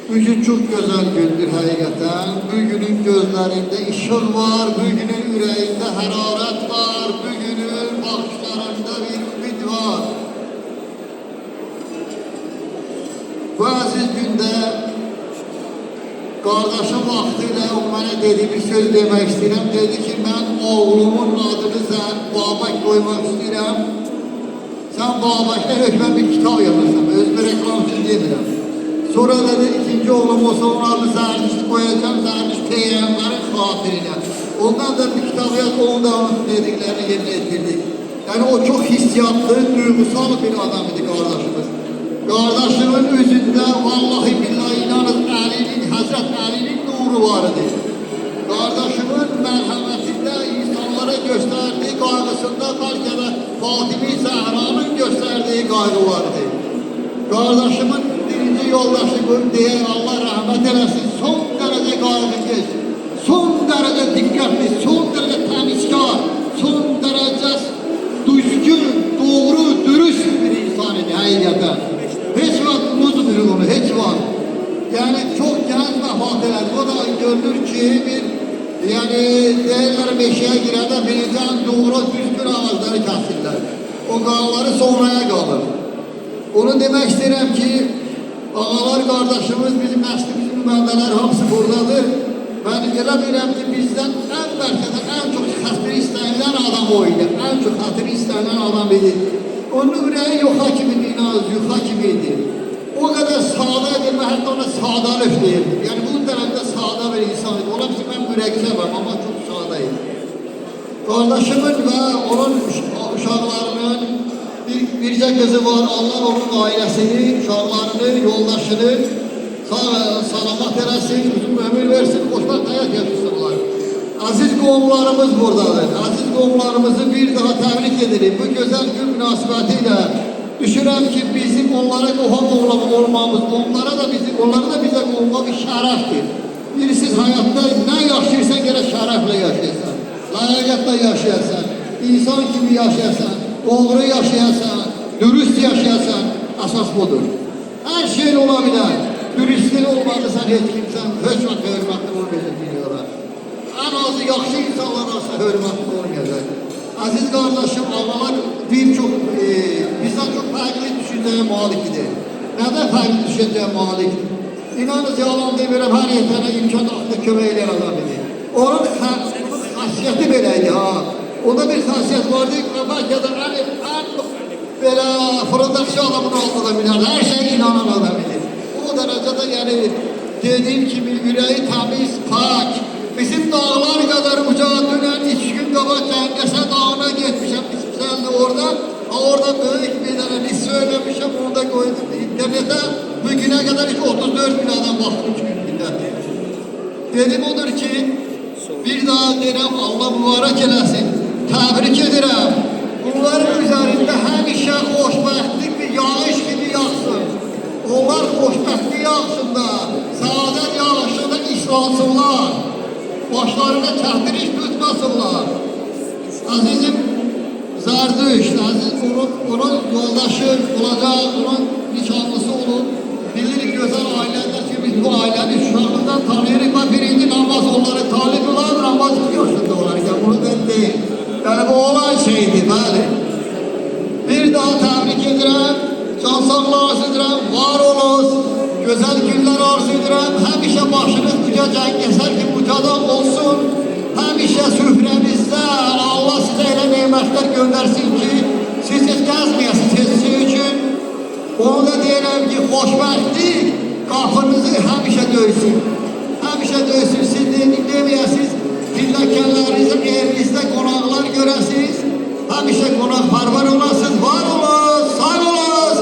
Bugün çok güzel gündür hakikaten. Bugünün gözlerinde ışık var, bugünün yüreğinde hararet var, bugünün bakışlarında bir ümit var. Bu aziz günde kardeşim vaxtiyle o bana dediği bir söz demek istedim. Dedi ki ben oğlumun adını sen Babak koymak istedim. Sen Babak'ta hükmen bir kitap yazırsan, özgür reklam için demirəm. Sonra dedi ikinci oğlum olsa onun adını Zerdüşt koyacağım, Zerdüşt Peygamberin hatırına. Ondan da bir kitap yaz, onu da onun dediklerini yerine ettirdik. Yani o çok hissiyatlı, duygusal bir adam idi kardeşimiz. Kardeşimin üzerinde vallahi billahi inanın Ali'nin, Hazret Ali'nin nuru vardı. Kardeşimin merhametinde insanlara gösterdiği kaygısında belki de Fatime-i Zehra'nın gösterdiği kaygı vardı. Kardeşimin birinci yoldaşı diye Allah rahmet eylesin son derece kaygıkeş, son derece dikkatli, son derece temizkar, son derece düzgün, doğru, dürüst bir insan idi hakikaten. Hiç vakit unutmuyor onu, hiç vakit. Yani çok genç vefat eder. O da görülür ki bir, yani değerler meşeye girende birden doğru düzgün ağızları kesilirler. O qanları sonraya qalır. Onu demək istəyirəm ki, ağalar kardeşimiz, bizim nəslimizin nümayəndələr hamısı buradadır. Ben elə bilirəm ki, bizdən ən bəlkədə ən çox xətri istənilən adam o idi. Ən çox xətri istənilən adam idi. Onun ürəyi yoxa kimiydi, inanız, yoxa kimiydi. O kadar sağda edilme, hatta ona sağdalık deyirdi. Yani bu dönemde sağda bir insan idi. Ola bizim ben mürekkep var ama çok sağdayım. Kardeşimin ve onun uşaqlarının birce kızı var. Allah onun ailesini, uşaqlarını, yoldaşını salamat eləsin, uzun ömür versin, xoşbəxt həyat yaşasınlar. Aziz qohumlarımız buradadır. Aziz qohumlarımızı bir daha təbrik edirik. Bu güzel gün münasibətiyle düşünürəm ki, bizim onlara qohum olmamız, onlara da bize qohumla bir şərəfdir. Birisiz hayatta ne yaşayırsan gerek şərəflə yaşayırsan, layıqətlə yaşayırsan, insan kimi yaşayırsan, doğru yaşayırsan, dürüst yaşayırsan, əsas budur. Her şey olabilir. Dürüstlük olmadıysan hiç kimsen hiç vakit hürmetli olmayacak dünyada. En azı yaxşı insanlar olsa hürmetli olmayacak. Aziz kardeşim, ağalar birçok bizden çok farklı düşünceye malik idi. Neden farklı düşünceye malik? İnanız yalan demirəm, her yetene imkan altında köməkli adam idi. Onun xasiyyəti beləydi ha. Onda bir xasiyyət vardı, belki de en böyle fırıldakçı adamın altında bilərdi. Her şeye inanan adam idi. O derecede yani dediğim gibi yüreği temiz, pak. Bizim dağlar kadar ucağa dönen 3 gün qabaq Cəngəsə dağına getmişəm, güzeldi orada. Orada böyük bir tane list söylemişim, onu da koydum internete. Bugüne kadar 34 bin adam baktı 3 günde. Dedim odur ki, bir daha derim Allah mübarek eləsin, təbrik edirəm. Bunların üzerinde həmişə xoşbəxtlik bir yağış gibi yağsın. Onlar xoşbəxtlik yağsında, saadet yağışında islansınlar. Başlarına kəhdir iş tutmasınlar. Azizim Zerdüşt, aziz onun yoldaşı olacak, onun nişanlısı olur. Bilirik güzel aileler ki biz bu ailenin uşağından tanıyırıq. Ben birinci namaz onları talip olan namaz kılıyorsun da olar. Yani bunu ben değil. Yani bu olan şeydi bəli. Bir daha tebrik edirəm, can sağlığı arzu edirəm, var olunuz, güzel günler arzu edirəm. Həmişə başınız uca Cəngəsə ki ucada olsun. Həmişə süfrəmizdə Allah sizə elə nemətlər göndersin ki siz heç gəzməyəsiniz sizin üçün. Onu da deyirəm ki xoşbəxtlik qapınızı həmişə döysün. Həmişə döysün, siz deməyəsiniz, pilləkənlərinizə, evinizdə qonaqlar görəsiniz. Həmişə qonaqparvar olasınız, var olun, sağ olun.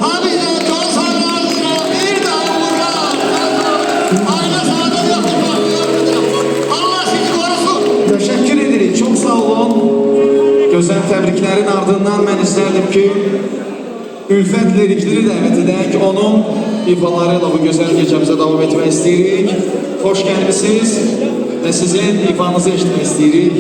Həmişə can sağlar istəyirəm, bir daha uğurlar. Ailə sağda yaxınlar, Allah sizi korusun. Teşekkür ederim, çok sağ olun. Güzel tebriklerin ardından ben isterdim ki Ülfət lirikleri dəvət edək, onun ifalarıyla bu güzel gecemize devam etmək istəyirik. Hoş gəlmisiniz ve sizin ifanızı eşitmək istəyirik.